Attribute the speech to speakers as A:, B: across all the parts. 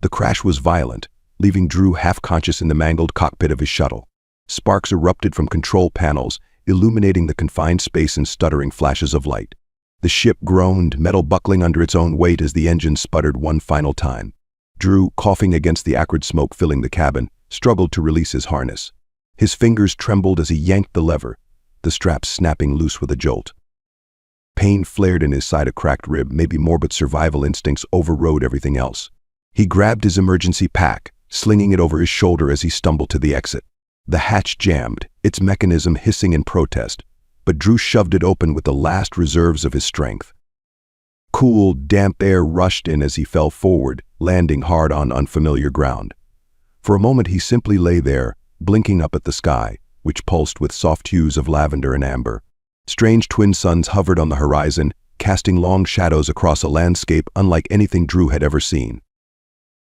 A: The crash was violent, leaving Drew half-conscious in the mangled cockpit of his shuttle. Sparks erupted from control panels, illuminating the confined space in stuttering flashes of light. The ship groaned, metal buckling under its own weight as the engine sputtered one final time. Drew, coughing against the acrid smoke filling the cabin, struggled to release his harness. His fingers trembled as he yanked the lever, the straps snapping loose with a jolt. Pain flared in his side, a cracked rib, maybe more, but survival instincts overrode everything else. He grabbed his emergency pack, slinging it over his shoulder as he stumbled to the exit. The hatch jammed, its mechanism hissing in protest, but Drew shoved it open with the last reserves of his strength. Cool, damp air rushed in as he fell forward, landing hard on unfamiliar ground. For a moment he simply lay there, blinking up at the sky, which pulsed with soft hues of lavender and amber. Strange twin suns hovered on the horizon, casting long shadows across a landscape unlike anything Drew had ever seen.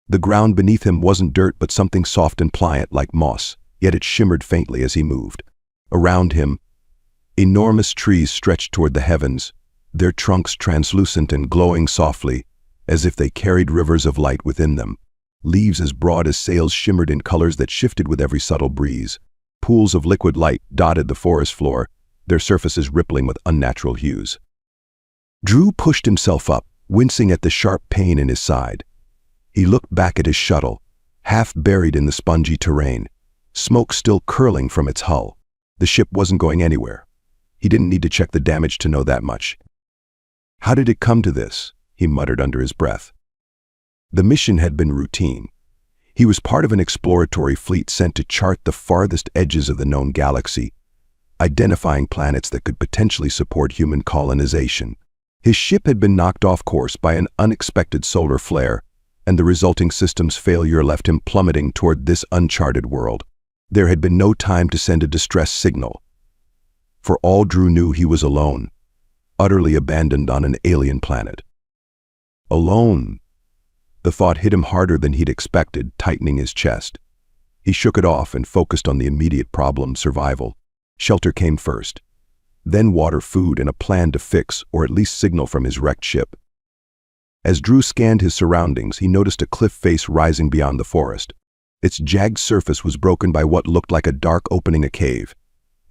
A: The ground beneath him wasn't dirt but something soft and pliant like moss, yet it shimmered faintly as he moved. Around him, enormous trees stretched toward the heavens, their trunks translucent and glowing softly, as if they carried rivers of light within them. Leaves as broad as sails shimmered in colors that shifted with every subtle breeze. Pools of liquid light dotted the forest floor, their surfaces rippling with unnatural hues. Drew pushed himself up, wincing at the sharp pain in his side. He looked back at his shuttle, half buried in the spongy terrain, smoke still curling from its hull. The ship wasn't going anywhere. He didn't need to check the damage to know that much. How did it come to this? He muttered under his breath. The mission had been routine. He was part of an exploratory fleet sent to chart the farthest edges of the known galaxy, identifying planets that could potentially support human colonization. His ship had been knocked off course by an unexpected solar flare, and the resulting system's failure left him plummeting toward this uncharted world. There had been no time to send a distress signal. For all Drew knew, he was alone, utterly abandoned on an alien planet. Alone. The thought hit him harder than he'd expected, tightening his chest. He shook it off and focused on the immediate problem: survival. Shelter came first, then water, food, and a plan to fix or at least signal from his wrecked ship. As Drew scanned his surroundings, he noticed a cliff face rising beyond the forest. Its jagged surface was broken by what looked like a dark opening, a cave.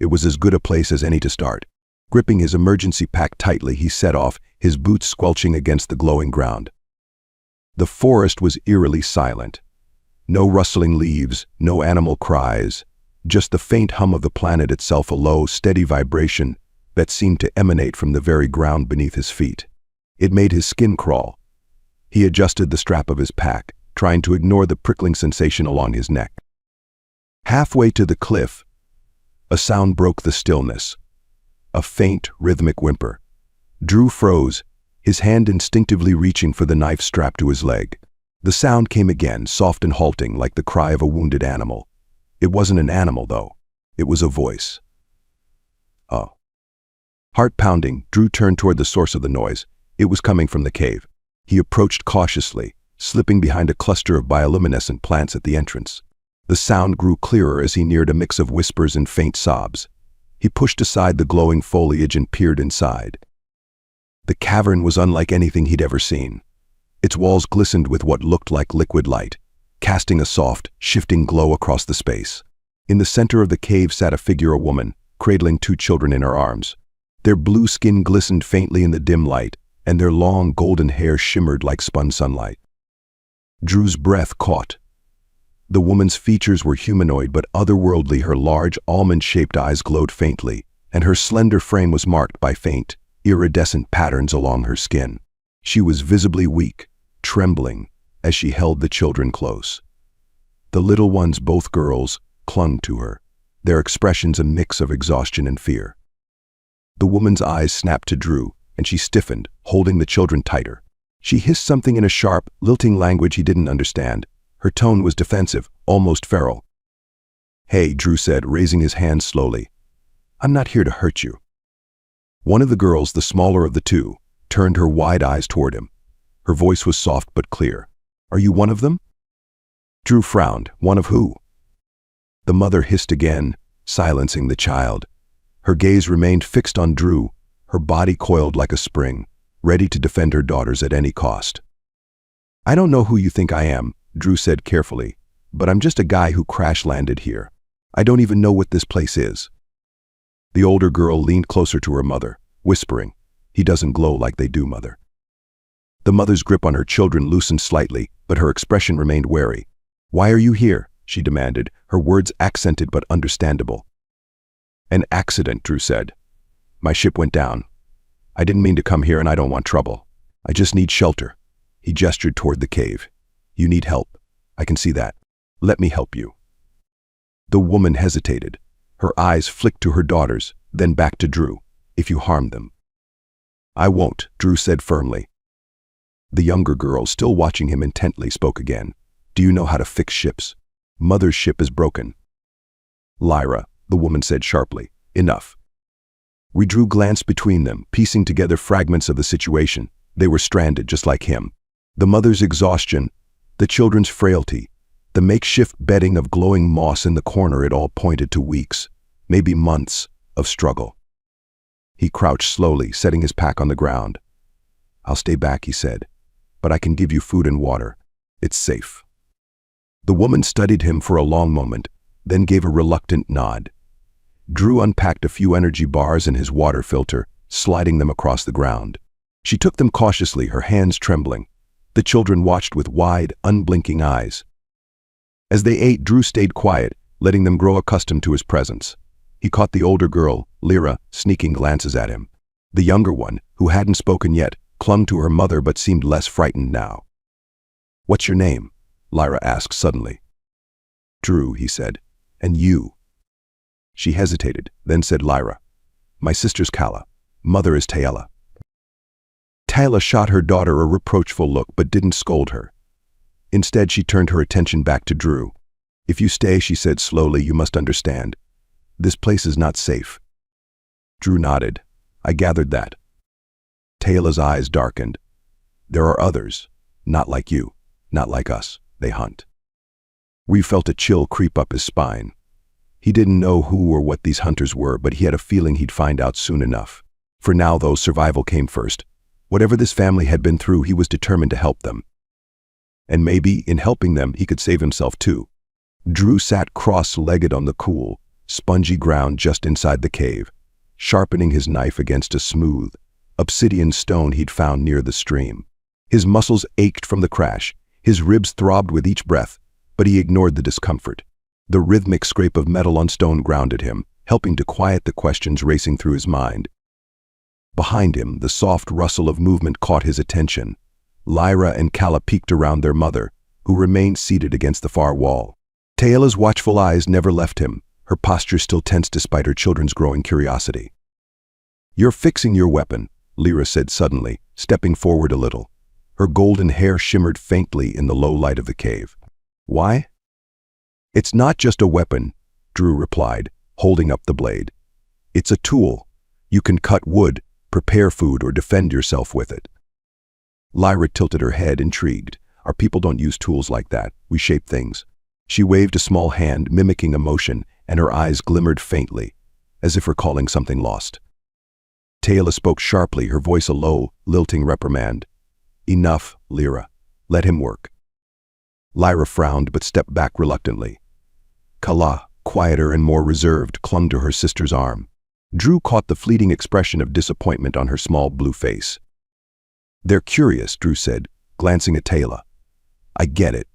A: It was as good a place as any to start. Gripping his emergency pack tightly, he set off, his boots squelching against the glowing ground. The forest was eerily silent. No rustling leaves, no animal cries, just the faint hum of the planet itself, a low, steady vibration that seemed to emanate from the very ground beneath his feet. It made his skin crawl. He adjusted the strap of his pack, trying to ignore the prickling sensation along his neck. Halfway to the cliff, a sound broke the stillness. A faint, rhythmic whimper. Drew froze, his hand instinctively reaching for the knife strapped to his leg. The sound came again, soft and halting, like the cry of a wounded animal. It wasn't an animal, though. It was a voice. Oh. Heart pounding, Drew turned toward the source of the noise. It was coming from the cave. He approached cautiously, slipping behind a cluster of bioluminescent plants at the entrance. The sound grew clearer as he neared, a mix of whispers and faint sobs. He pushed aside the glowing foliage and peered inside. The cavern was unlike anything he'd ever seen. Its walls glistened with what looked like liquid light, casting a soft, shifting glow across the space. In the center of the cave sat a figure, a woman, cradling 2 children in her arms. Their blue skin glistened faintly in the dim light, and their long golden hair shimmered like spun sunlight. Drew's breath caught. The woman's features were humanoid but otherworldly. Her large, almond-shaped eyes glowed faintly, and her slender frame was marked by faint, iridescent patterns along her skin. She was visibly weak, trembling, as she held the children close. The little ones, both girls, clung to her, their expressions a mix of exhaustion and fear. The woman's eyes snapped to Drew, and she stiffened, holding the children tighter. She hissed something in a sharp, lilting language he didn't understand. Her tone was defensive, almost feral. "Hey," Drew said, raising his hand slowly. "I'm not here to hurt you." One of the girls, the smaller of the 2, turned her wide eyes toward him. Her voice was soft but clear. "Are you one of them?" Drew frowned. "One of who?" The mother hissed again, silencing the child. Her gaze remained fixed on Drew, her body coiled like a spring, ready to defend her daughters at any cost. "I don't know who you think I am, Drew said carefully, but I'm just a guy who crash-landed here. I don't even know what this place is. The older girl leaned closer to her mother, whispering, "He doesn't glow like they do, Mother." The mother's grip on her children loosened slightly, but her expression remained wary. "Why are you here?" she demanded, her words accented but understandable. "An accident," Drew said. "My ship went down. I didn't mean to come here and I don't want trouble. I just need shelter." He gestured toward the cave. "You need help. I can see that. Let me help you." The woman hesitated. Her eyes flicked to her daughters, then back to Drew. "If you harm them." "I won't," Drew said firmly. The younger girl, still watching him intently, spoke again. "Do you know how to fix ships? Mother's ship is broken." "Lyra," the woman said sharply. "Enough." Drew glanced between them, piecing together fragments of the situation. They were stranded just like him. The mother's exhaustion, the children's frailty, the makeshift bedding of glowing moss in the corner, it all pointed to weeks, maybe months, of struggle. He crouched slowly, setting his pack on the ground. "I'll stay back," he said, "but I can give you food and water. It's safe." The woman studied him for a long moment, then gave a reluctant nod. Drew unpacked a few energy bars and his water filter, sliding them across the ground. She took them cautiously, her hands trembling. The children watched with wide, unblinking eyes. As they ate, Drew stayed quiet, letting them grow accustomed to his presence. He caught the older girl, Lyra, sneaking glances at him. The younger one, who hadn't spoken yet, clung to her mother but seemed less frightened now. "What's your name?" Lyra asked suddenly. "Drew," he said. "And you?" She hesitated, then said Lyra. "My sister's Kala. Mother is Taella." Taella shot her daughter a reproachful look but didn't scold her. Instead, she turned her attention back to Drew. "If you stay," she said slowly, "you must understand. This place is not safe." Drew nodded. "I gathered that." Taella's eyes darkened. "There are others, not like you, not like us. They hunt." We felt a chill creep up his spine. He didn't know who or what these hunters were, but he had a feeling he'd find out soon enough. For now, though, survival came first. Whatever this family had been through, he was determined to help them. And maybe, in helping them, he could save himself too. Drew sat cross-legged on the cool, spongy ground just inside the cave, sharpening his knife against a smooth, obsidian stone he'd found near the stream. His muscles ached from the crash, his ribs throbbed with each breath, but he ignored the discomfort. The rhythmic scrape of metal on stone grounded him, helping to quiet the questions racing through his mind. Behind him, the soft rustle of movement caught his attention. Lyra and Kala peeked around their mother, who remained seated against the far wall. Taella's watchful eyes never left him, her posture still tense despite her children's growing curiosity. "You're fixing your weapon," Lyra said suddenly, stepping forward a little. Her golden hair shimmered faintly in the low light of the cave. "Why?" "It's not just a weapon," Drew replied, holding up the blade. "It's a tool. You can cut wood, prepare food, or defend yourself with it." Lyra tilted her head, intrigued. "Our people don't use tools like that. We shape things." She waved a small hand, mimicking emotion, and her eyes glimmered faintly, as if recalling something lost. Taella spoke sharply, her voice a low, lilting reprimand. "Enough, Lyra. Let him work." Lyra frowned but stepped back reluctantly. Kala, quieter and more reserved, clung to her sister's arm. Drew caught the fleeting expression of disappointment on her small blue face. "They're curious," Drew said, glancing at Taella. "I get it.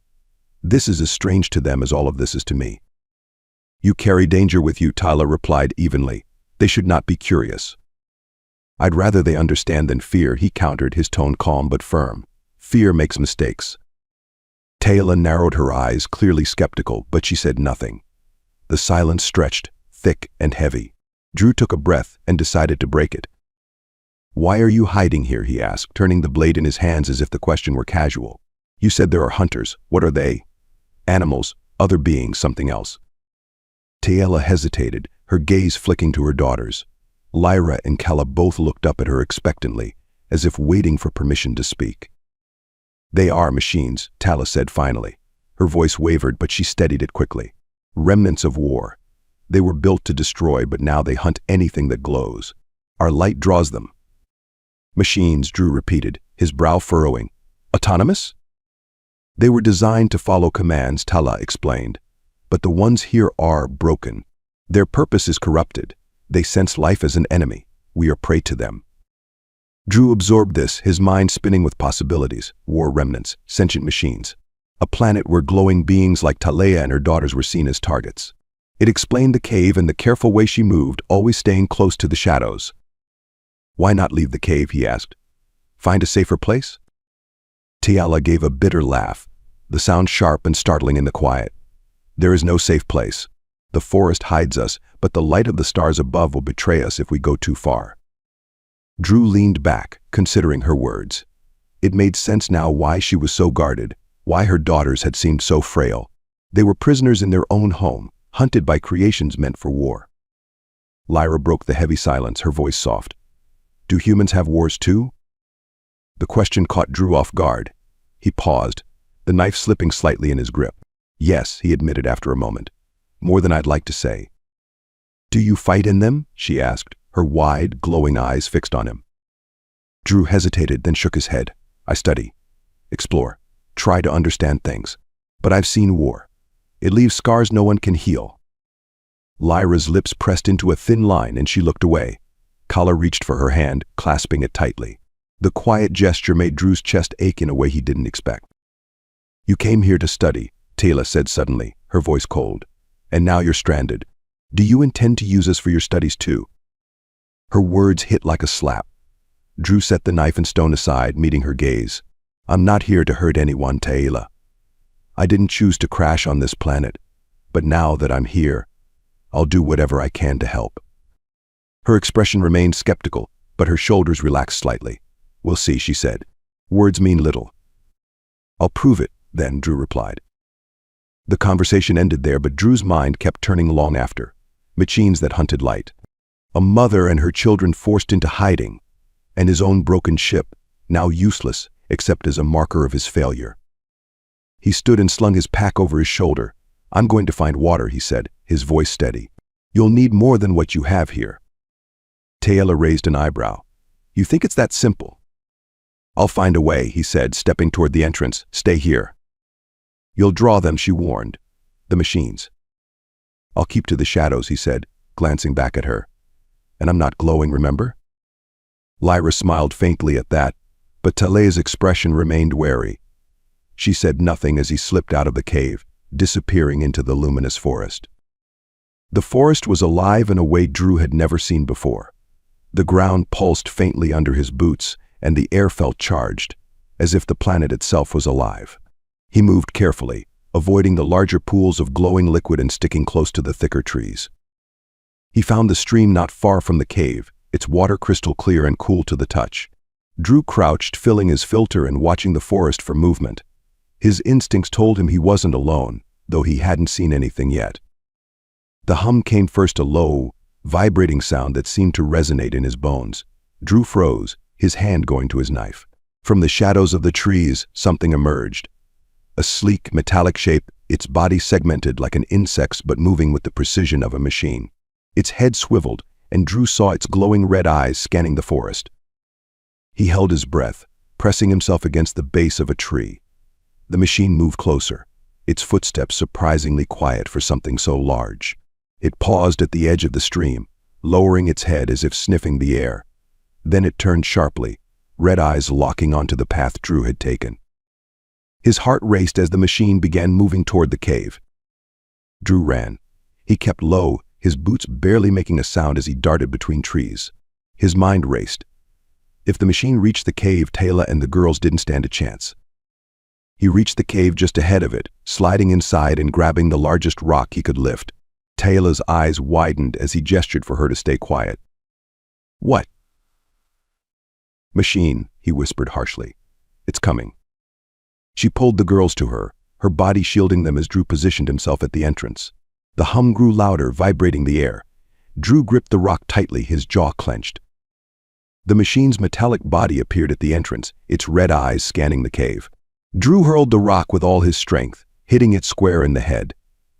A: This is as strange to them as all of this is to me." "You carry danger with you," Taella replied evenly. "They should not be curious." "I'd rather they understand than fear," he countered, his tone calm but firm. "Fear makes mistakes." Taella narrowed her eyes, clearly skeptical, but she said nothing. The silence stretched, thick and heavy. Drew took a breath and decided to break it. "Why are you hiding here?" he asked, turning the blade in his hands as if the question were casual. "You said there are hunters. What are they?" "Animals, other beings, something else." Taella hesitated, her gaze flicking to her daughters. Lyra and Kala both looked up at her expectantly, as if waiting for permission to speak. "They are machines," Taella said finally. Her voice wavered, but she steadied it quickly. "Remnants of war. They were built to destroy, but now they hunt anything that glows. Our light draws them." "Machines," Drew repeated, his brow furrowing. "Autonomous?" They were designed to follow commands, Tala explained. But the ones here are broken. Their purpose is corrupted. They sense life as an enemy. We are prey to them. Drew absorbed this, his mind spinning with possibilities, war remnants, sentient machines. A planet where glowing beings like Talea and her daughters were seen as targets. It explained the cave and the careful way she moved, always staying close to the shadows. Why not leave the cave, he asked. Find a safer place? Tiala gave a bitter laugh, the sound sharp and startling in the quiet. There is no safe place. The forest hides us, but the light of the stars above will betray us if we go too far. Drew leaned back, considering her words. It made sense now why she was so guarded, why her daughters had seemed so frail. They were prisoners in their own home, hunted by creations meant for war. Lyra broke the heavy silence, her voice soft. Do humans have wars too? The question caught Drew off guard. He paused, the knife slipping slightly in his grip. Yes, he admitted after a moment. More than I'd like to say. Do you fight in them? She asked, her wide, glowing eyes fixed on him. Drew hesitated, then shook his head. I study, explore, try to understand things. But I've seen war. It leaves scars no one can heal. Lyra's lips pressed into a thin line and she looked away. Kala reached for her hand, clasping it tightly. The quiet gesture made Drew's chest ache in a way he didn't expect. You came here to study, Taylor said suddenly, her voice cold. And now you're stranded. Do you intend to use us for your studies too? Her words hit like a slap. Drew set the knife and stone aside, meeting her gaze. I'm not here to hurt anyone, Taylor. I didn't choose to crash on this planet, but now that I'm here, I'll do whatever I can to help. Her expression remained skeptical, but her shoulders relaxed slightly. We'll see, she said. Words mean little. I'll prove it, then, Drew replied. The conversation ended there, but Drew's mind kept turning long after. Machines that hunted light. A mother and her children forced into hiding, and his own broken ship, now useless except as a marker of his failure. He stood and slung his pack over his shoulder. I'm going to find water, he said, his voice steady. You'll need more than what you have here. Taylor raised an eyebrow. You think it's that simple? I'll find a way, he said, stepping toward the entrance. Stay here. You'll draw them, she warned. The machines. I'll keep to the shadows, he said, glancing back at her. And I'm not glowing, remember? Lyra smiled faintly at that, but Tale's expression remained wary. She said nothing as he slipped out of the cave, disappearing into the luminous forest. The forest was alive in a way Drew had never seen before. The ground pulsed faintly under his boots, and the air felt charged, as if the planet itself was alive. He moved carefully, avoiding the larger pools of glowing liquid and sticking close to the thicker trees. He found the stream not far from the cave, its water crystal clear and cool to the touch. Drew crouched, filling his filter and watching the forest for movement. His instincts told him he wasn't alone, though he hadn't seen anything yet. The hum came first, a low, vibrating sound that seemed to resonate in his bones. Drew froze, his hand going to his knife. From the shadows of the trees, something emerged. A sleek, metallic shape, its body segmented like an insect's but moving with the precision of a machine. Its head swiveled, and Drew saw its glowing red eyes scanning the forest. He held his breath, pressing himself against the base of a tree. The machine moved closer, its footsteps surprisingly quiet for something so large. It paused at the edge of the stream, lowering its head as if sniffing the air. Then it turned sharply, red eyes locking onto the path Drew had taken. His heart raced as the machine began moving toward the cave. Drew ran. He kept low, his boots barely making a sound as he darted between trees. His mind raced. If the machine reached the cave, Taylor and the girls didn't stand a chance. He reached the cave just ahead of it, sliding inside and grabbing the largest rock he could lift. Taylor's eyes widened as he gestured for her to stay quiet. What? Machine, he whispered harshly. It's coming. She pulled the girls to her, her body shielding them as Drew positioned himself at the entrance. The hum grew louder, vibrating the air. Drew gripped the rock tightly, his jaw clenched. The machine's metallic body appeared at the entrance, its red eyes scanning the cave. Drew hurled the rock with all his strength, hitting it square in the head.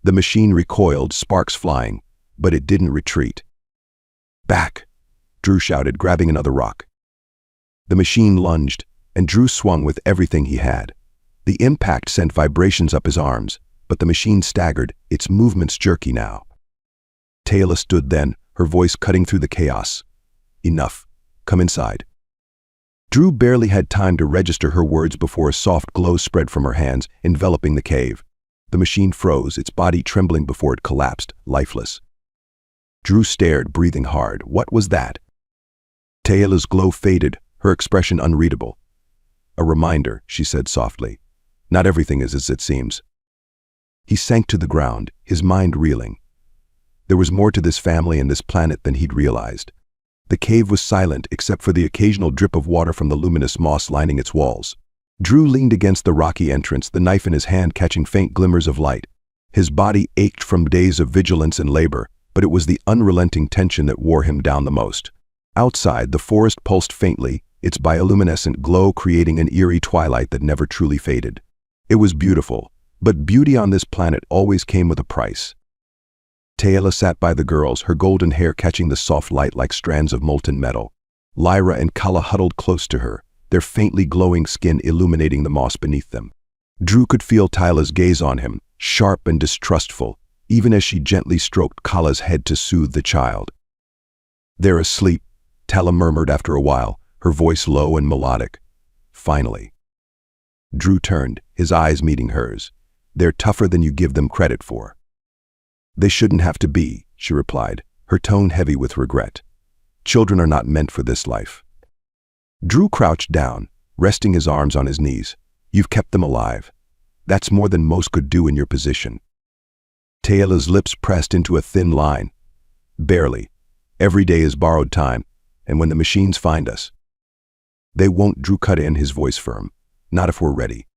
A: The machine recoiled, sparks flying, but it didn't retreat. Back, Drew shouted, grabbing another rock. The machine lunged, and Drew swung with everything he had. The impact sent vibrations up his arms, but the machine staggered, its movements jerky now. Taylor stood then, her voice cutting through the chaos. Enough. Come inside. Drew barely had time to register her words before a soft glow spread from her hands, enveloping the cave. The machine froze, its body trembling before it collapsed, lifeless. Drew stared, breathing hard. What was that? Taylor's glow faded, her expression unreadable. A reminder, she said softly. Not everything is as it seems. He sank to the ground, his mind reeling. There was more to this family and this planet than he'd realized. The cave was silent except for the occasional drip of water from the luminous moss lining its walls. Drew leaned against the rocky entrance, the knife in his hand catching faint glimmers of light. His body ached from days of vigilance and labor, but it was the unrelenting tension that wore him down the most. Outside, the forest pulsed faintly, its bioluminescent glow creating an eerie twilight that never truly faded. It was beautiful, but beauty on this planet always came with a price. Taylor sat by the girls, her golden hair catching the soft light like strands of molten metal. Lyra and Kala huddled close to her, their faintly glowing skin illuminating the moss beneath them. Drew could feel Tyla's gaze on him, sharp and distrustful, even as she gently stroked Kala's head to soothe the child. "They're asleep," Tala murmured after a while, her voice low and melodic. Finally. Drew turned, his eyes meeting hers. "They're tougher than you give them credit for." "They shouldn't have to be," she replied, her tone heavy with regret. "Children are not meant for this life." Drew crouched down, resting his arms on his knees. "You've kept them alive. That's more than most could do in your position." Taylor's lips pressed into a thin line. "Barely. Every day is borrowed time, and when the machines find us." "They won't," Drew cut in, his voice firm. "Not if we're ready."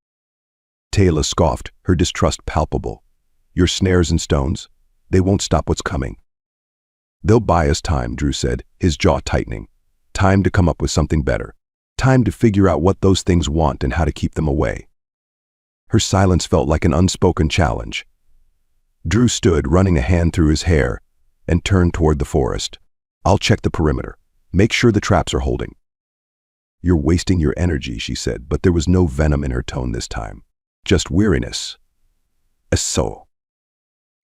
A: Taylor scoffed, her distrust palpable. "Your snares and stones? They won't stop what's coming." "They'll buy us time," Drew said, his jaw tightening. "Time to come up with something better. Time to figure out what those things want and how to keep them away." Her silence felt like an unspoken challenge. Drew stood, running a hand through his hair, and turned toward the forest. "I'll check the perimeter. Make sure the traps are holding." "You're wasting your energy," she said, but there was no venom in her tone this time. Just weariness. "So."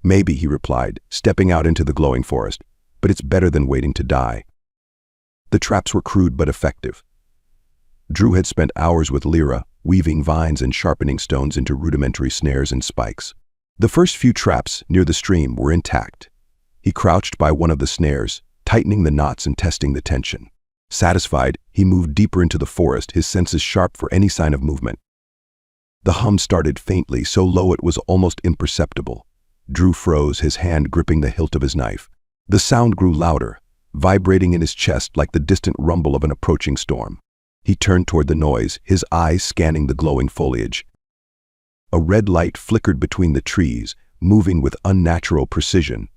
A: "Maybe," he replied, stepping out into the glowing forest, "but it's better than waiting to die." The traps were crude but effective. Drew had spent hours with Lyra, weaving vines and sharpening stones into rudimentary snares and spikes. The first few traps, near the stream, were intact. He crouched by one of the snares, tightening the knots and testing the tension. Satisfied, he moved deeper into the forest, his senses sharp for any sign of movement. The hum started faintly, so low it was almost imperceptible. Drew froze, his hand gripping the hilt of his knife. The sound grew louder, vibrating in his chest like the distant rumble of an approaching storm. He turned toward the noise, his eyes scanning the glowing foliage. A red light flickered between the trees, moving with unnatural precision.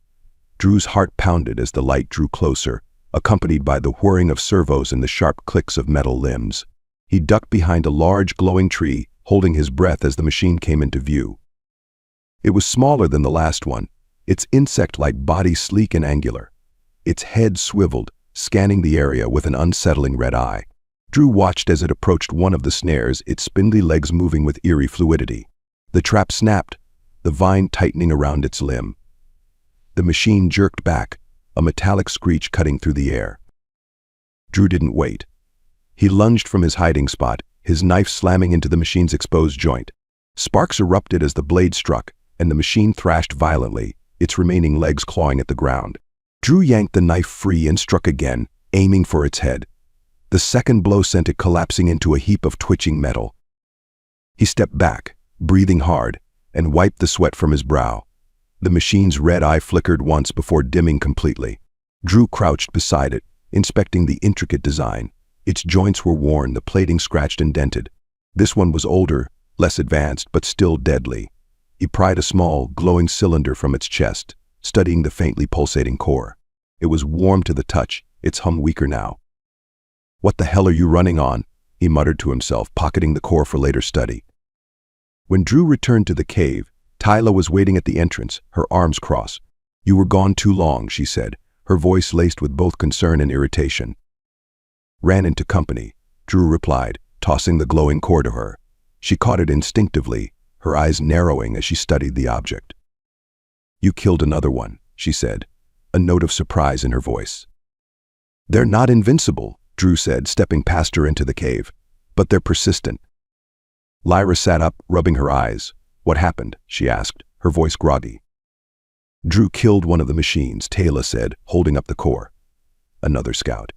A: Drew's heart pounded as the light drew closer, accompanied by the whirring of servos and the sharp clicks of metal limbs. He ducked behind a large glowing tree, holding his breath as the machine came into view. It was smaller than the last one, its insect-like body sleek and angular. Its head swiveled, scanning the area with an unsettling red eye. Drew watched as it approached one of the snares, its spindly legs moving with eerie fluidity. The trap snapped, the vine tightening around its limb. The machine jerked back, a metallic screech cutting through the air. Drew didn't wait. He lunged from his hiding spot, his knife slamming into the machine's exposed joint. Sparks erupted as the blade struck, and the machine thrashed violently, its remaining legs clawing at the ground. Drew yanked the knife free and struck again, aiming for its head. The second blow sent it collapsing into a heap of twitching metal. He stepped back, breathing hard, and wiped the sweat from his brow. The machine's red eye flickered once before dimming completely. Drew crouched beside it, inspecting the intricate design. Its joints were worn, the plating scratched and dented. This one was older, less advanced, but still deadly. He pried a small, glowing cylinder from its chest, studying the faintly pulsating core. It was warm to the touch, its hum weaker now. "What the hell are you running on?" he muttered to himself, pocketing the core for later study. When Drew returned to the cave, Tyla was waiting at the entrance, her arms crossed. "You were gone too long," she said, her voice laced with both concern and irritation. "Ran into company," Drew replied, tossing the glowing core to her. She caught it instinctively, her eyes narrowing as she studied the object. "You killed another one," she said, a note of surprise in her voice. "They're not invincible," Drew said, stepping past her into the cave, "but they're persistent." Lyra sat up, rubbing her eyes. "What happened?" she asked, her voice groggy. "Drew killed one of the machines," Taylor said, holding up the core. "Another scout."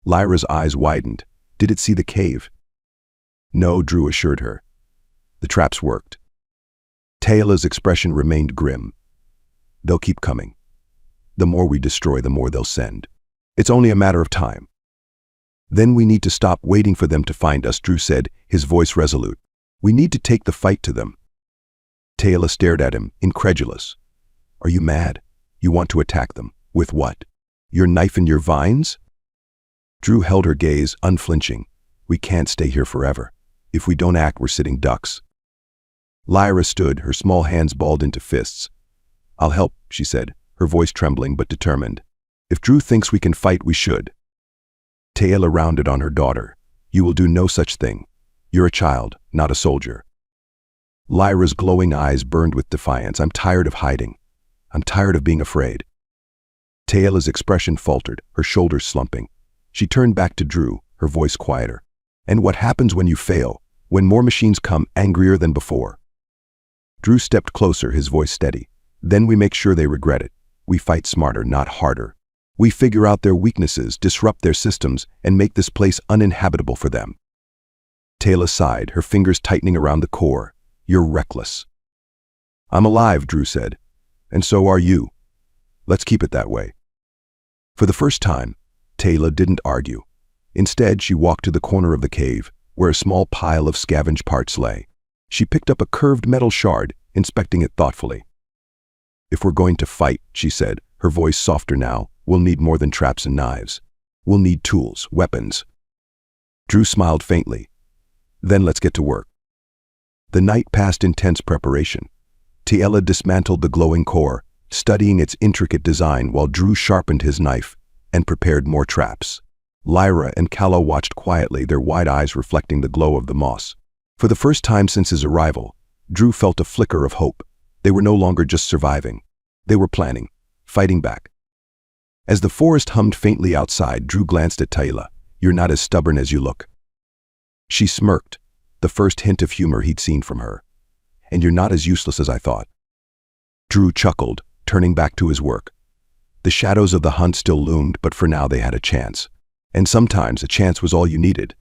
A: Lyra's eyes widened. "Did it see the cave?" "No," Drew assured her. "The traps worked." Taylor's expression remained grim. "They'll keep coming. The more we destroy, the more they'll send. It's only a matter of time." "Then we need to stop waiting for them to find us," Drew said, his voice resolute. "We need to take the fight to them." Taylor stared at him, incredulous. "Are you mad? You want to attack them? With what? Your knife and your vines?" Drew held her gaze, unflinching. "We can't stay here forever. If we don't act, we're sitting ducks." Lyra stood, her small hands balled into fists. "I'll help," she said, her voice trembling but determined. "If Drew thinks we can fight, we should." Taylor rounded on her daughter. "You will do no such thing. You're a child, not a soldier." Lyra's glowing eyes burned with defiance. "I'm tired of hiding. I'm tired of being afraid." Taylor's expression faltered, her shoulders slumping. She turned back to Drew, her voice quieter. "And what happens when you fail? When more machines come, angrier than before?" Drew stepped closer, his voice steady. "Then we make sure they regret it. We fight smarter, not harder. We figure out their weaknesses, disrupt their systems, and make this place uninhabitable for them." Taylor sighed, her fingers tightening around the core. "You're reckless." "I'm alive," Drew said. "And so are you. Let's keep it that way." For the first time, Taylor didn't argue. Instead, she walked to the corner of the cave, where a small pile of scavenged parts lay. She picked up a curved metal shard, inspecting it thoughtfully. "If we're going to fight," she said, her voice softer now, "we'll need more than traps and knives. We'll need tools, weapons." Drew smiled faintly. "Then let's get to work." The night passed in tense preparation. Taylor dismantled the glowing core, studying its intricate design while Drew sharpened his knife and prepared more traps. Lyra and Calla watched quietly, their wide eyes reflecting the glow of the moss. For the first time since his arrival, Drew felt a flicker of hope. They were no longer just surviving. They were planning, fighting back. As the forest hummed faintly outside, Drew glanced at Taylor. "You're not as stubborn as you look." She smirked, the first hint of humor he'd seen from her. "And you're not as useless as I thought." Drew chuckled, turning back to his work. The shadows of the hunt still loomed, but for now they had a chance. And sometimes a chance was all you needed.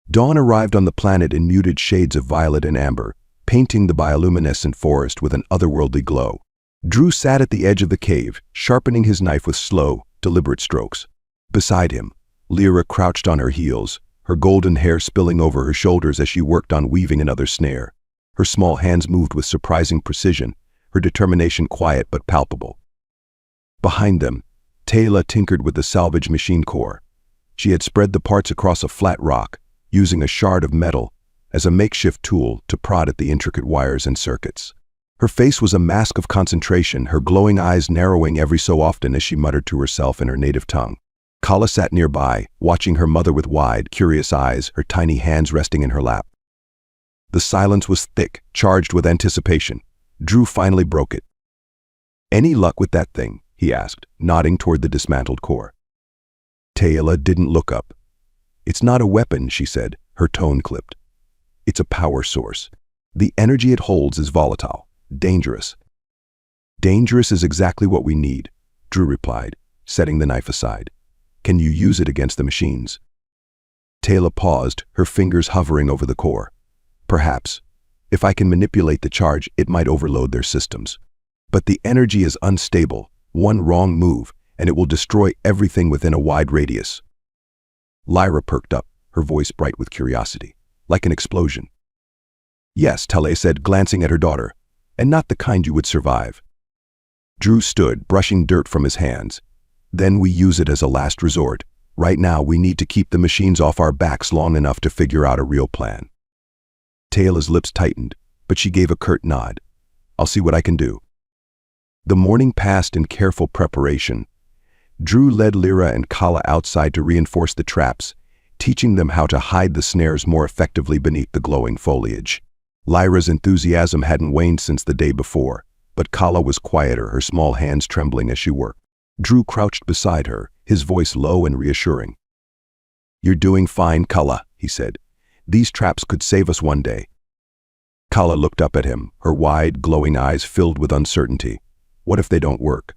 A: Dawn arrived on the planet in muted shades of violet and amber, painting the bioluminescent forest with an otherworldly glow. Drew sat at the edge of the cave, sharpening his knife with slow, deliberate strokes. Beside him, Lyra crouched on her heels, her golden hair spilling over her shoulders as she worked on weaving another snare. Her small hands moved with surprising precision, her determination quiet but palpable. Behind them, Taylor tinkered with the salvage machine core. She had spread the parts across a flat rock, using a shard of metal as a makeshift tool to prod at the intricate wires and circuits. Her face was a mask of concentration, her glowing eyes narrowing every so often as she muttered to herself in her native tongue. Calla sat nearby, watching her mother with wide, curious eyes, her tiny hands resting in her lap. The silence was thick, charged with anticipation. Drew finally broke it. "Any luck with that thing?" he asked, nodding toward the dismantled core. Taylor didn't look up. "It's not a weapon," she said, her tone clipped. "It's a power source. The energy it holds is volatile, dangerous." "Dangerous is exactly what we need," Drew replied, setting the knife aside. "Can you use it against the machines?" Taylor paused, her fingers hovering over the core. "Perhaps. If I can manipulate the charge, it might overload their systems. But the energy is unstable. One wrong move, and it will destroy everything within a wide radius." Lyra perked up, her voice bright with curiosity, like an explosion. "Yes," Taylor said, glancing at her daughter, "and not the kind you would survive." Drew stood, brushing dirt from his hands. "Then we use it as a last resort. Right now, we need to keep the machines off our backs long enough to figure out a real plan." Taylor's lips tightened, but she gave a curt nod. "I'll see what I can do." The morning passed in careful preparation. Drew led Lyra and Calla outside to reinforce the traps, teaching them how to hide the snares more effectively beneath the glowing foliage. Lyra's enthusiasm hadn't waned since the day before, but Kala was quieter, her small hands trembling as she worked. Drew crouched beside her, his voice low and reassuring. "You're doing fine, Kala," he said. "These traps could save us one day." Kala looked up at him, her wide, glowing eyes filled with uncertainty. "What if they don't work?"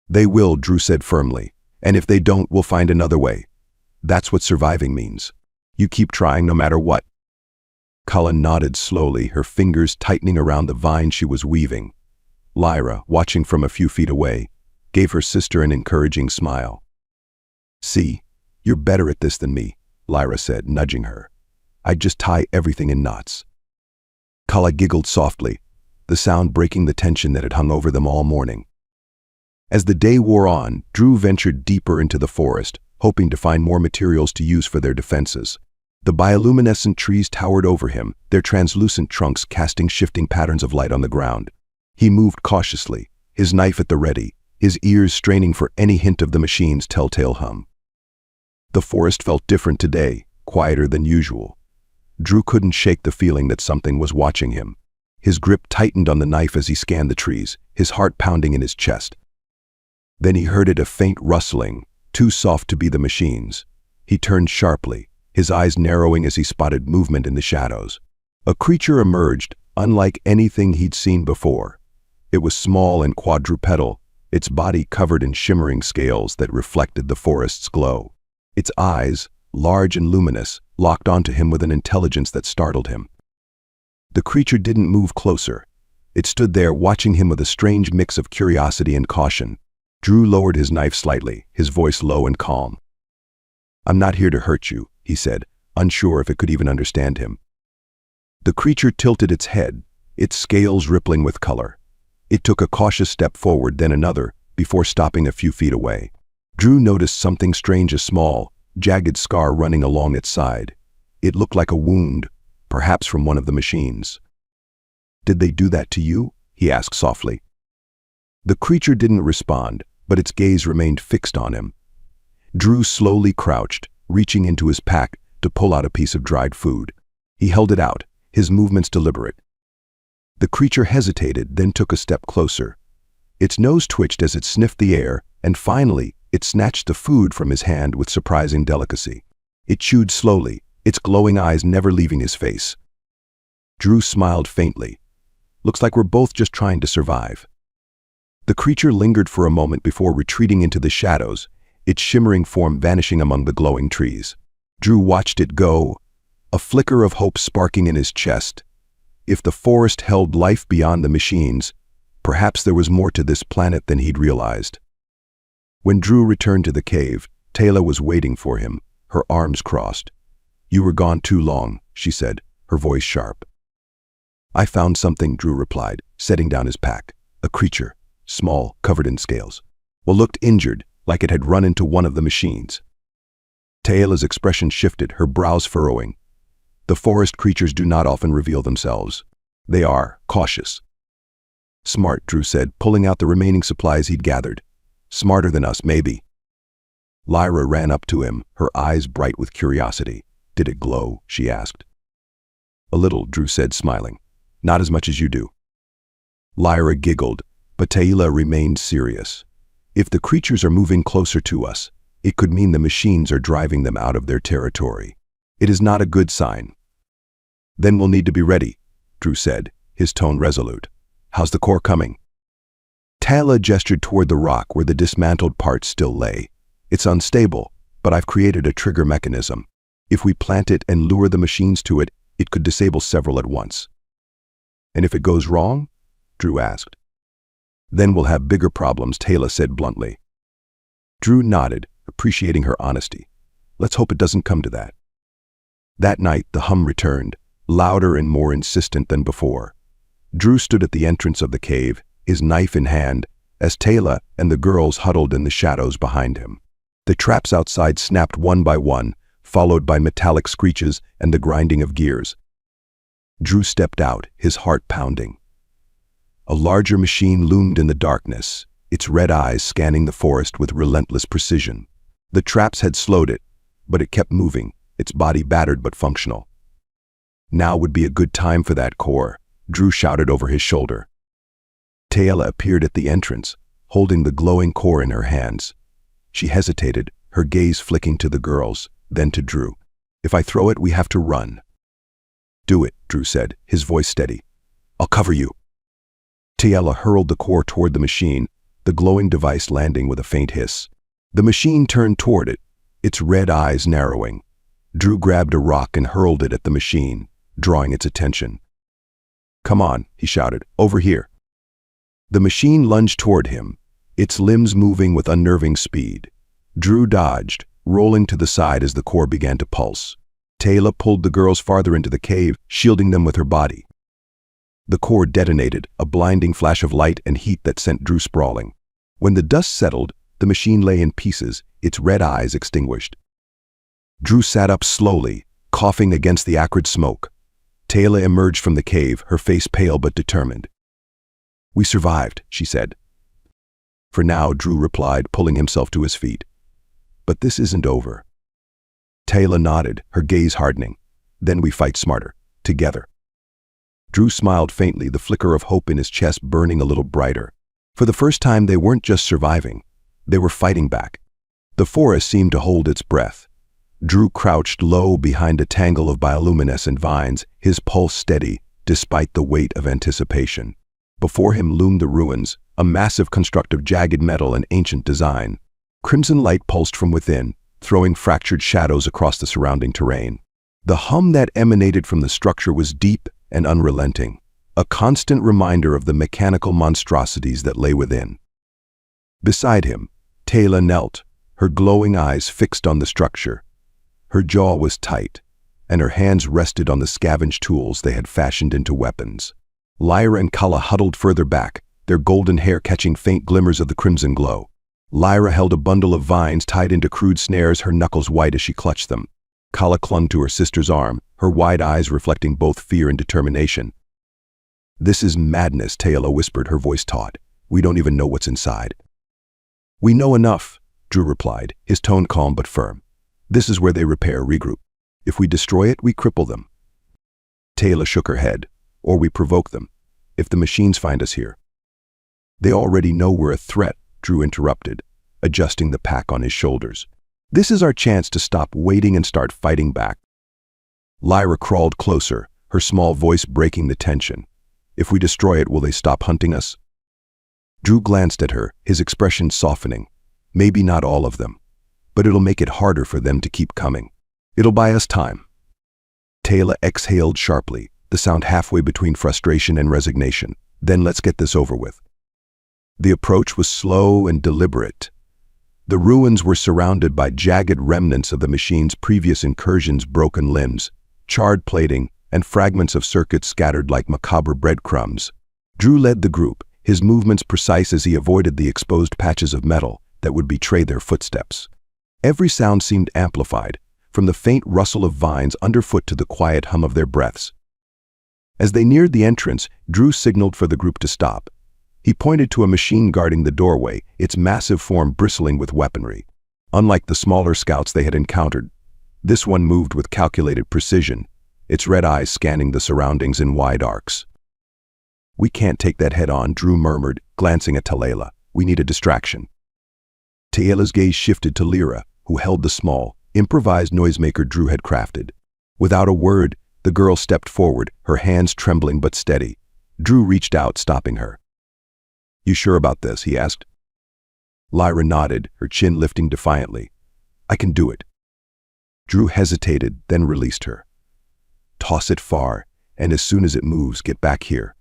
A: "They will," Drew said firmly. "And if they don't, we'll find another way. That's what surviving means. You keep trying no matter what." Kala nodded slowly, her fingers tightening around the vine she was weaving. Lyra, watching from a few feet away, gave her sister an encouraging smile. "See, you're better at this than me," Lyra said, nudging her. "I'd just tie everything in knots." Kala giggled softly, the sound breaking the tension that had hung over them all morning. As the day wore on, Drew ventured deeper into the forest, hoping to find more materials to use for their defenses. The bioluminescent trees towered over him, their translucent trunks casting shifting patterns of light on the ground. He moved cautiously, his knife at the ready, his ears straining for any hint of the machine's telltale hum. The forest felt different today, quieter than usual. Drew couldn't shake the feeling that something was watching him. His grip tightened on the knife as he scanned the trees, his heart pounding in his chest. Then he heard a faint rustling, too soft to be the machine's. He turned sharply, his eyes narrowing as he spotted movement in the shadows. A creature emerged, unlike anything he'd seen before. It was small and quadrupedal, its body covered in shimmering scales that reflected the forest's glow. Its eyes, large and luminous, locked onto him with an intelligence that startled him. The creature didn't move closer. It stood there watching him with a strange mix of curiosity and caution. Drew lowered his knife slightly, his voice low and calm. "I'm not here to hurt you," he said, unsure if it could even understand him. The creature tilted its head, its scales rippling with color. It took a cautious step forward, then another, before stopping a few feet away. Drew noticed something strange, a small, jagged scar running along its side. It looked like a wound, perhaps from one of the machines. "Did they do that to you?" he asked softly. The creature didn't respond, but its gaze remained fixed on him. Drew slowly crouched, reaching into his pack to pull out a piece of dried food. He held it out, his movements deliberate. The creature hesitated, then took a step closer. Its nose twitched as it sniffed the air, and finally, it snatched the food from his hand with surprising delicacy. It chewed slowly, its glowing eyes never leaving his face. Drew smiled faintly. "Looks like we're both just trying to survive." The creature lingered for a moment before retreating into the shadows, its shimmering form vanishing among the glowing trees. Drew watched it go, a flicker of hope sparking in his chest. If the forest held life beyond the machines, perhaps there was more to this planet than he'd realized. When Drew returned to the cave, Taylor was waiting for him, her arms crossed. "You were gone too long," she said, her voice sharp. "I found something," Drew replied, setting down his pack. "A creature, small, covered in scales. Well, looked injured, like it had run into one of the machines." Taylor's expression shifted, her brows furrowing. The forest creatures do not often reveal themselves. They are cautious. "Smart," Drew said, pulling out the remaining supplies he'd gathered. "Smarter than us, maybe." Lyra ran up to him, her eyes bright with curiosity. "Did it glow?" she asked. "A little," Drew said, smiling. "Not as much as you do." Lyra giggled, but Taylor remained serious. "If the creatures are moving closer to us, it could mean the machines are driving them out of their territory. It is not a good sign." "Then we'll need to be ready," Drew said, his tone resolute. "How's the core coming?" Taylor gestured toward the rock where the dismantled parts still lay. "It's unstable, but I've created a trigger mechanism. If we plant it and lure the machines to it, it could disable several at once." "And if it goes wrong?" Drew asked. "Then we'll have bigger problems," Taylor said bluntly. Drew nodded, appreciating her honesty. "Let's hope it doesn't come to that." That night, the hum returned, louder and more insistent than before. Drew stood at the entrance of the cave, his knife in hand, as Taylor and the girls huddled in the shadows behind him. The traps outside snapped one by one, followed by metallic screeches and the grinding of gears. Drew stepped out, his heart pounding. A larger machine loomed in the darkness, its red eyes scanning the forest with relentless precision. The traps had slowed it, but it kept moving, its body battered but functional. Now would be a good time for that core, Drew shouted over his shoulder. Taylor appeared at the entrance, holding the glowing core in her hands. She hesitated, her gaze flicking to the girls, then to Drew. If I throw it, we have to run. Do it, Drew said, his voice steady. I'll cover you. Taylor hurled the core toward the machine, the glowing device landing with a faint hiss. The machine turned toward it, its red eyes narrowing. Drew grabbed a rock and hurled it at the machine, drawing its attention. Come on, he shouted, over here. The machine lunged toward him, its limbs moving with unnerving speed. Drew dodged, rolling to the side as the core began to pulse. Taylor pulled the girls farther into the cave, shielding them with her body. The core detonated, a blinding flash of light and heat that sent Drew sprawling. When the dust settled, the machine lay in pieces, its red eyes extinguished. Drew sat up slowly, coughing against the acrid smoke. Taylor emerged from the cave, her face pale but determined. We survived, she said. For now, Drew replied, pulling himself to his feet. But this isn't over. Taylor nodded, her gaze hardening. Then we fight smarter, together. Drew smiled faintly, the flicker of hope in his chest burning a little brighter. For the first time, they weren't just surviving. They were fighting back. The forest seemed to hold its breath. Drew crouched low behind a tangle of bioluminescent vines, his pulse steady, despite the weight of anticipation. Before him loomed the ruins, a massive construct of jagged metal and ancient design. Crimson light pulsed from within, throwing fractured shadows across the surrounding terrain. The hum that emanated from the structure was deep and unrelenting, a constant reminder of the mechanical monstrosities that lay within. Beside him, Taylor knelt, her glowing eyes fixed on the structure. Her jaw was tight, and her hands rested on the scavenged tools they had fashioned into weapons. Lyra and Kala huddled further back, their golden hair catching faint glimmers of the crimson glow. Lyra held a bundle of vines tied into crude snares, her knuckles white as she clutched them. Kala clung to her sister's arm, her wide eyes reflecting both fear and determination. This is madness, Taylor whispered, her voice taut. We don't even know what's inside. We know enough, Drew replied, his tone calm but firm. This is where they repair, regroup. If we destroy it, we cripple them. Taylor shook her head. Or we provoke them, if the machines find us here. They already know we're a threat, Drew interrupted, adjusting the pack on his shoulders. This is our chance to stop waiting and start fighting back. Lyra crawled closer, her small voice breaking the tension. If we destroy it, will they stop hunting us? Drew glanced at her, his expression softening. Maybe not all of them, but it'll make it harder for them to keep coming. It'll buy us time. Taylor exhaled sharply, the sound halfway between frustration and resignation. Then let's get this over with. The approach was slow and deliberate. The ruins were surrounded by jagged remnants of the machine's previous incursions, broken limbs, charred plating, and fragments of circuits scattered like macabre breadcrumbs. Drew led the group, his movements precise as he avoided the exposed patches of metal that would betray their footsteps. Every sound seemed amplified, from the faint rustle of vines underfoot to the quiet hum of their breaths. As they neared the entrance, Drew signaled for the group to stop. He pointed to a machine guarding the doorway, its massive form bristling with weaponry. Unlike the smaller scouts they had encountered, this one moved with calculated precision, its red eyes scanning the surroundings in wide arcs. We can't take that head on, Drew murmured, glancing at Taylor. We need a distraction. Taylor's gaze shifted to Lyra, who held the small, improvised noisemaker Drew had crafted. Without a word, the girl stepped forward, her hands trembling but steady. Drew reached out, stopping her. You sure about this? He asked. Lyra nodded, her chin lifting defiantly. I can do it. Drew hesitated, then released her. Toss it far, and as soon as it moves, get back here.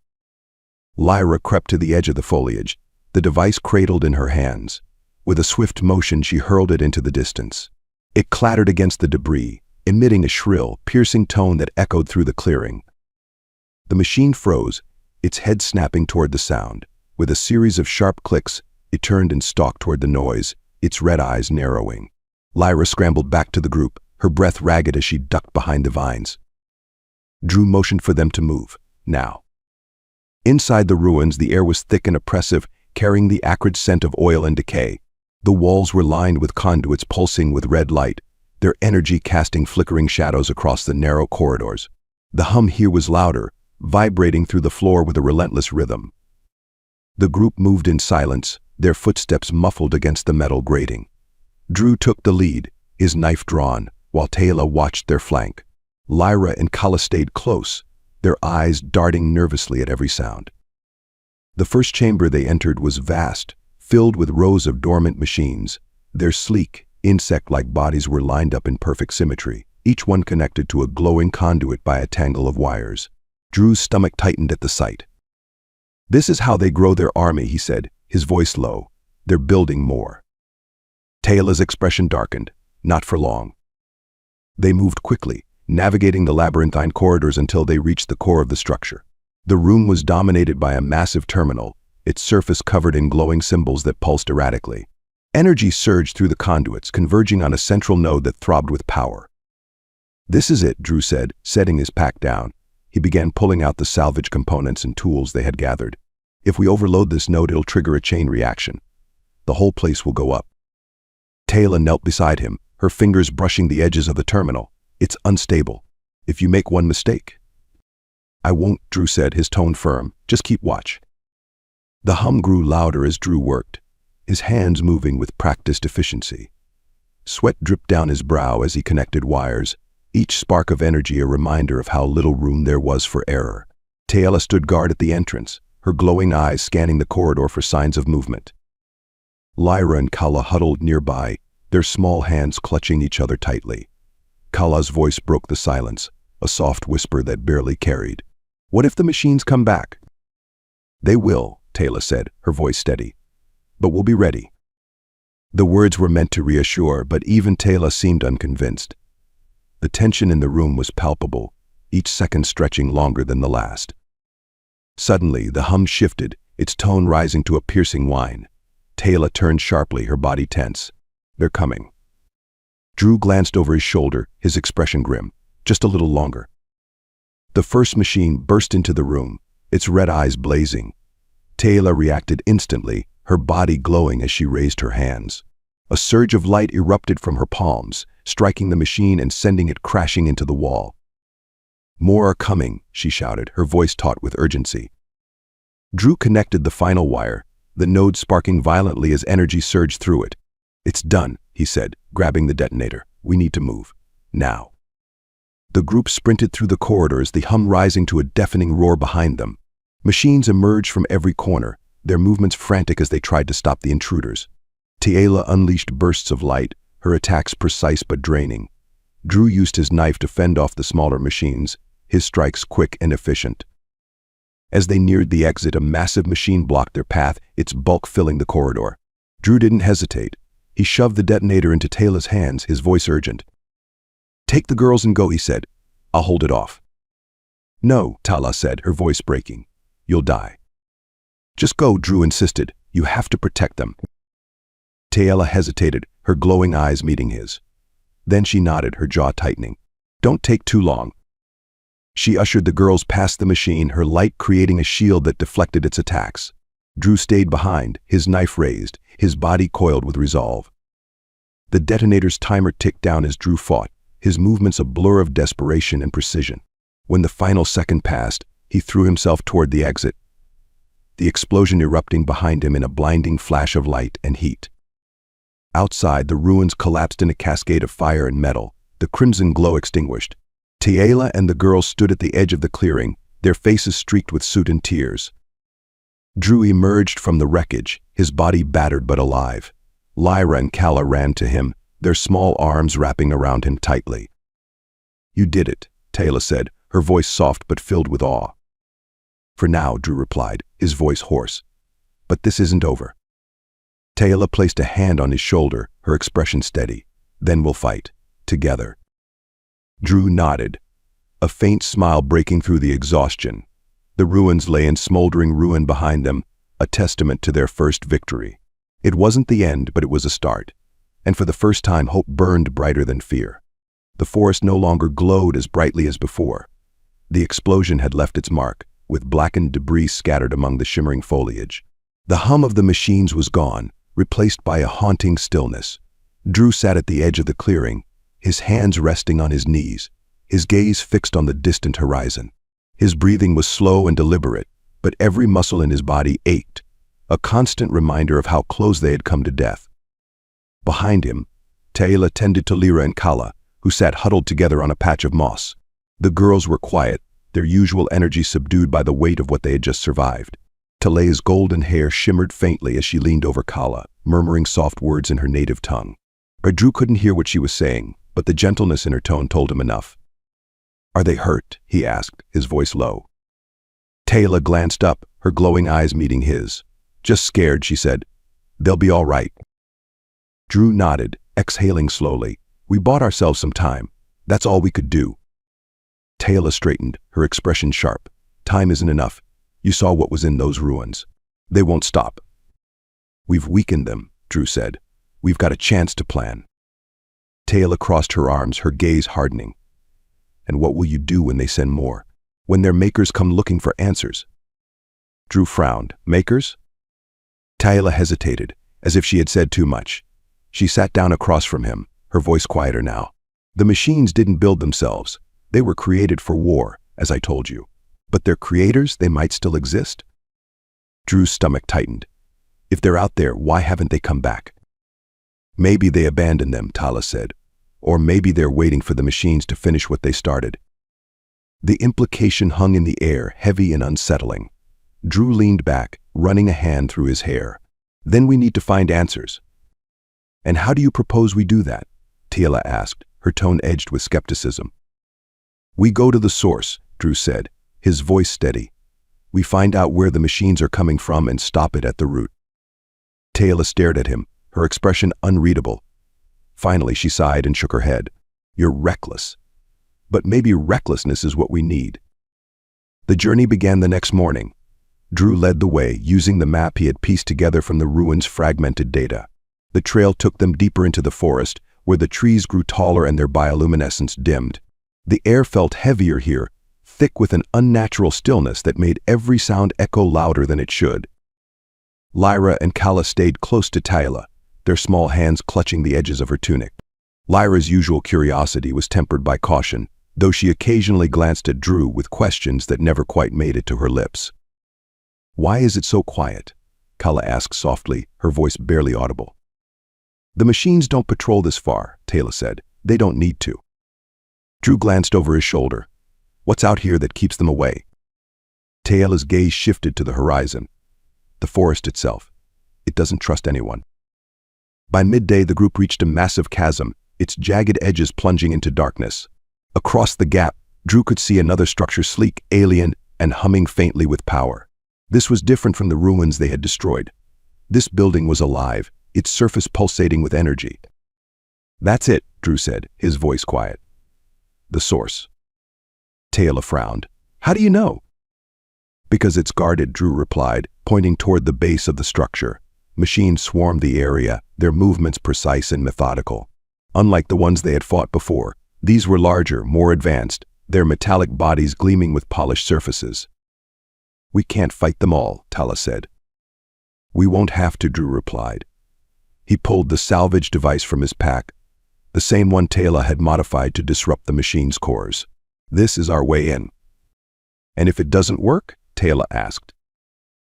A: Lyra crept to the edge of the foliage, the device cradled in her hands. With a swift motion, she hurled it into the distance. It clattered against the debris, emitting a shrill, piercing tone that echoed through the clearing. The machine froze, its head snapping toward the sound. With a series of sharp clicks, it turned and stalked toward the noise, its red eyes narrowing. Lyra scrambled back to the group, her breath ragged as she ducked behind the vines. Drew motioned for them to move, now. Inside the ruins, the air was thick and oppressive, carrying the acrid scent of oil and decay. The walls were lined with conduits pulsing with red light, their energy casting flickering shadows across the narrow corridors. The hum here was louder, vibrating through the floor with a relentless rhythm. The group moved in silence, their footsteps muffled against the metal grating. Drew took the lead, his knife drawn, while Taylor watched their flank. Lyra and Kala stayed close, their eyes darting nervously at every sound. The first chamber they entered was vast, filled with rows of dormant machines. Their sleek, insect-like bodies were lined up in perfect symmetry, each one connected to a glowing conduit by a tangle of wires. Drew's stomach tightened at the sight. "This is how they grow their army," he said, his voice low. "They're building more." Taylor's expression darkened, not for long. They moved quickly, navigating the labyrinthine corridors until they reached the core of the structure. The room was dominated by a massive terminal, its surface covered in glowing symbols that pulsed erratically. Energy surged through the conduits, converging on a central node that throbbed with power. "This is it," Drew said, setting his pack down. He began pulling out the salvage components and tools they had gathered. "If we overload this node, it'll trigger a chain reaction. The whole place will go up." Taylor knelt beside him, her fingers brushing the edges of the terminal. "It's unstable. If you make one mistake." "I won't," Drew said, his tone firm. "Just keep watch." The hum grew louder as Drew worked, his hands moving with practiced efficiency. Sweat dripped down his brow as he connected wires, each spark of energy a reminder of how little room there was for error. Taylor stood guard at the entrance, her glowing eyes scanning the corridor for signs of movement. Lyra and Kala huddled nearby, their small hands clutching each other tightly. Kala's voice broke the silence, a soft whisper that barely carried. "What if the machines come back?" "They will," Taylor said, her voice steady. "But we'll be ready." The words were meant to reassure, but even Taylor seemed unconvinced. The tension in the room was palpable, each second stretching longer than the last. Suddenly, the hum shifted, its tone rising to a piercing whine. Taylor turned sharply, her body tense. "They're coming." Drew glanced over his shoulder, his expression grim. "Just a little longer." The first machine burst into the room, its red eyes blazing. Taylor reacted instantly, her body glowing as she raised her hands. A surge of light erupted from her palms, striking the machine and sending it crashing into the wall. "More are coming," she shouted, her voice taut with urgency. Drew connected the final wire, the node sparking violently as energy surged through it. "It's done," he said, grabbing the detonator. "We need to move. Now." The group sprinted through the corridors, the hum rising to a deafening roar behind them. Machines emerged from every corner, their movements frantic as they tried to stop the intruders. Taylor unleashed bursts of light, her attacks precise but draining. Drew used his knife to fend off the smaller machines, his strikes quick and efficient. As they neared the exit, a massive machine blocked their path, its bulk filling the corridor. Drew didn't hesitate. He shoved the detonator into Taylor's hands, his voice urgent. "Take the girls and go," he said. "I'll hold it off." "No," Taylor said, her voice breaking. "You'll die." "Just go," Drew insisted. "You have to protect them." Taylor hesitated, her glowing eyes meeting his. Then she nodded, her jaw tightening. "Don't take too long." She ushered the girls past the machine, her light creating a shield that deflected its attacks. Drew stayed behind, his knife raised, his body coiled with resolve. The detonator's timer ticked down as Drew fought, his movements a blur of desperation and precision. When the final second passed, he threw himself toward the exit, the explosion erupting behind him in a blinding flash of light and heat. Outside, the ruins collapsed in a cascade of fire and metal, the crimson glow extinguished. Taylor and the girls stood at the edge of the clearing, their faces streaked with soot and tears. Drew emerged from the wreckage, his body battered but alive. Lyra and Kala ran to him, their small arms wrapping around him tightly. "You did it," Taylor said, her voice soft but filled with awe. "For now," Drew replied, his voice hoarse. "But this isn't over." Taylor placed a hand on his shoulder, her expression steady. "Then we'll fight. Together." Drew nodded, a faint smile breaking through the exhaustion. The ruins lay in smoldering ruin behind them, a testament to their first victory. It wasn't the end, but it was a start. And for the first time, hope burned brighter than fear. The forest no longer glowed as brightly as before. The explosion had left its mark, with blackened debris scattered among the shimmering foliage. The hum of the machines was gone, replaced by a haunting stillness. Drew sat at the edge of the clearing, his hands resting on his knees, his gaze fixed on the distant horizon. His breathing was slow and deliberate, but every muscle in his body ached, a constant reminder of how close they had come to death. Behind him, Taylor tended to Lyra and Kala, who sat huddled together on a patch of moss. The girls were quiet, their usual energy subdued by the weight of what they had just survived. Talea's golden hair shimmered faintly as she leaned over Kala, murmuring soft words in her native tongue. Drew couldn't hear what she was saying, but the gentleness in her tone told him enough. "Are they hurt?" he asked, his voice low. Taylor glanced up, her glowing eyes meeting his. "Just scared," she said. "They'll be all right." Drew nodded, exhaling slowly. "We bought ourselves some time. That's all we could do." Taylor straightened, her expression sharp. "Time isn't enough. You saw what was in those ruins. They won't stop." "We've weakened them," Drew said. "We've got a chance to plan." Taylor crossed her arms, her gaze hardening. "And what will you do when they send more? When their makers come looking for answers?" Drew frowned. "Makers?" Taylor hesitated, as if she had said too much. She sat down across from him, her voice quieter now. "The machines didn't build themselves. They were created for war, as I told you. But their creators, they might still exist." Drew's stomach tightened. "If they're out there, why haven't they come back?" "Maybe they abandoned them," Tala said. "Or maybe they're waiting for the machines to finish what they started." The implication hung in the air, heavy and unsettling. Drew leaned back, running a hand through his hair. "Then we need to find answers." "And how do you propose we do that?" Tila asked, her tone edged with skepticism. "We go to the source," Drew said, his voice steady. "We find out where the machines are coming from and stop it at the root." Tila stared at him, her expression unreadable. Finally, she sighed and shook her head. "You're reckless. But maybe recklessness is what we need." The journey began the next morning. Drew led the way, using the map he had pieced together from the ruins' fragmented data. The trail took them deeper into the forest, where the trees grew taller and their bioluminescence dimmed. The air felt heavier here, thick with an unnatural stillness that made every sound echo louder than it should. Lyra and Kala stayed close to Taylor, their small hands clutching the edges of her tunic. Lyra's usual curiosity was tempered by caution, though she occasionally glanced at Drew with questions that never quite made it to her lips. "Why is it so quiet?" Kala asked softly, her voice barely audible. "The machines don't patrol this far," Taylor said. "They don't need to." Drew glanced over his shoulder. "What's out here that keeps them away?" Taylor's gaze shifted to the horizon. The forest itself. It doesn't trust anyone. By midday, the group reached a massive chasm, its jagged edges plunging into darkness. Across the gap, Drew could see another structure, sleek, alien, and humming faintly with power. This was different from the ruins they had destroyed. This building was alive, its surface pulsating with energy. "That's it," Drew said, his voice quiet. "The source." Taylor frowned. "How do you know?" "Because it's guarded," Drew replied, pointing toward the base of the structure. Machines swarmed the area, their movements precise and methodical. Unlike the ones they had fought before, these were larger, more advanced, their metallic bodies gleaming with polished surfaces. "We can't fight them all," Tala said. "We won't have to," Drew replied. He pulled the salvage device from his pack, the same one Taylor had modified to disrupt the machine's cores. "This is our way in." "And if it doesn't work?" Taylor asked.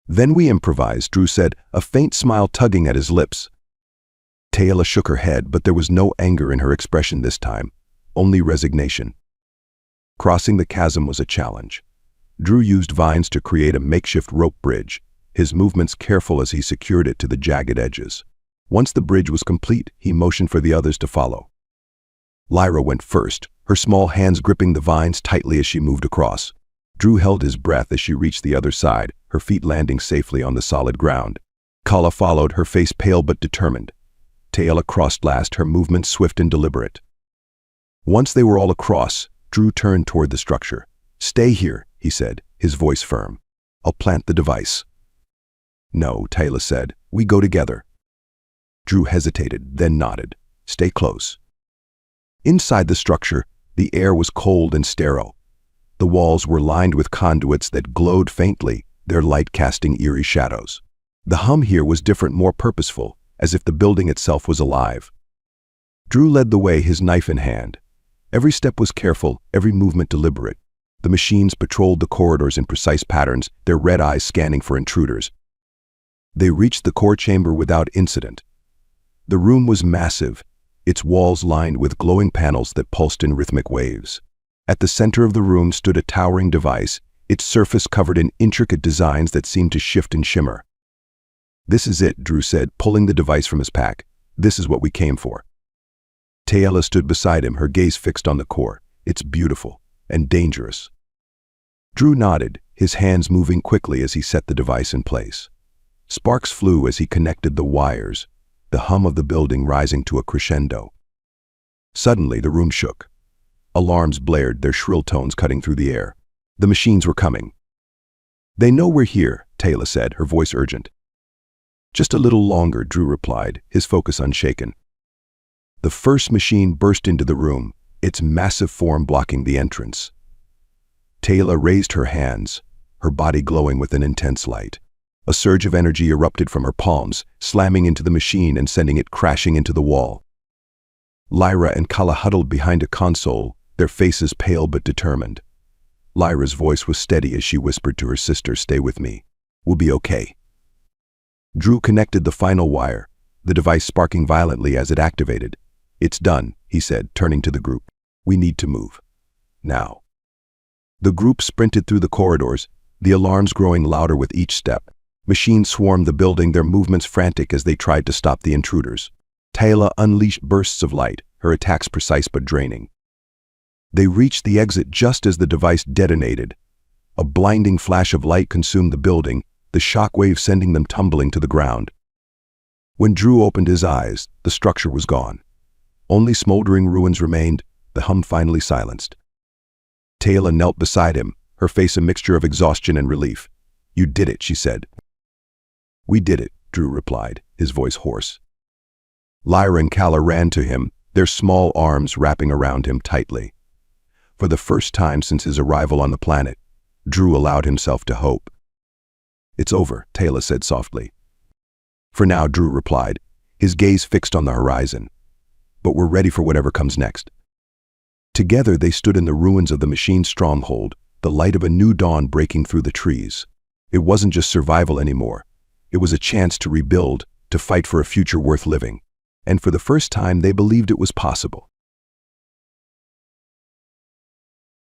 A: "Then we improvise," Drew said, a faint smile tugging at his lips. Taylor shook her head, but there was no anger in her expression this time, only resignation. Crossing the chasm was a challenge. Drew used vines to create a makeshift rope bridge, his movements careful as he secured it to the jagged edges. Once the bridge was complete, he motioned for the others to follow. Lyra went first, her small hands gripping the vines tightly as she moved across. Drew held his breath as she reached the other side, her feet landing safely on the solid ground. Kala followed, her face pale but determined. Taylor crossed last, her movements swift and deliberate. Once they were all across, Drew turned toward the structure. "Stay here," he said, his voice firm. "I'll plant the device." "No," Taylor said. "We go together." Drew hesitated, then nodded. "Stay close." Inside the structure, the air was cold and sterile. The walls were lined with conduits that glowed faintly, their light casting eerie shadows. The hum here was different, more purposeful, as if the building itself was alive. Drew led the way, his knife in hand. Every step was careful, every movement deliberate. The machines patrolled the corridors in precise patterns, their red eyes scanning for intruders. They reached the core chamber without incident. The room was massive, its walls lined with glowing panels that pulsed in rhythmic waves. At the center of the room stood a towering device, its surface covered in intricate designs that seemed to shift and shimmer. "This is it," Drew said, pulling the device from his pack. "This is what we came for." Taylor stood beside him, her gaze fixed on the core. "It's beautiful and dangerous." Drew nodded, his hands moving quickly as he set the device in place. Sparks flew as he connected the wires, the hum of the building rising to a crescendo. Suddenly, the room shook. Alarms blared, their shrill tones cutting through the air. The machines were coming. "They know we're here," Taylor said, her voice urgent. "Just a little longer," Drew replied, his focus unshaken. The first machine burst into the room, its massive form blocking the entrance. Taylor raised her hands, her body glowing with an intense light. A surge of energy erupted from her palms, slamming into the machine and sending it crashing into the wall. Lyra and Kala huddled behind a console, their faces pale but determined. Lyra's voice was steady as she whispered to her sister, "Stay with me. We'll be okay." Drew connected the final wire, the device sparking violently as it activated. "It's done," he said, turning to the group. "We need to move. Now." The group sprinted through the corridors, the alarms growing louder with each step. Machines swarmed the building, their movements frantic as they tried to stop the intruders. Taylor unleashed bursts of light, her attacks precise but draining. They reached the exit just as the device detonated. A blinding flash of light consumed the building, the shockwave sending them tumbling to the ground. When Drew opened his eyes, the structure was gone. Only smoldering ruins remained, the hum finally silenced. Taylor knelt beside him, her face a mixture of exhaustion and relief. "You did it," she said. "We did it," Drew replied, his voice hoarse. Lyra and Kala ran to him, their small arms wrapping around him tightly. For the first time since his arrival on the planet, Drew allowed himself to hope. "It's over," Taylor said softly. "For now," Drew replied, his gaze fixed on the horizon. "But we're ready for whatever comes next." Together they stood in the ruins of the machine's stronghold, the light of a new dawn breaking through the trees. It wasn't just survival anymore. It was a chance to rebuild, to fight for a future worth living. And for the first time, they believed it was possible.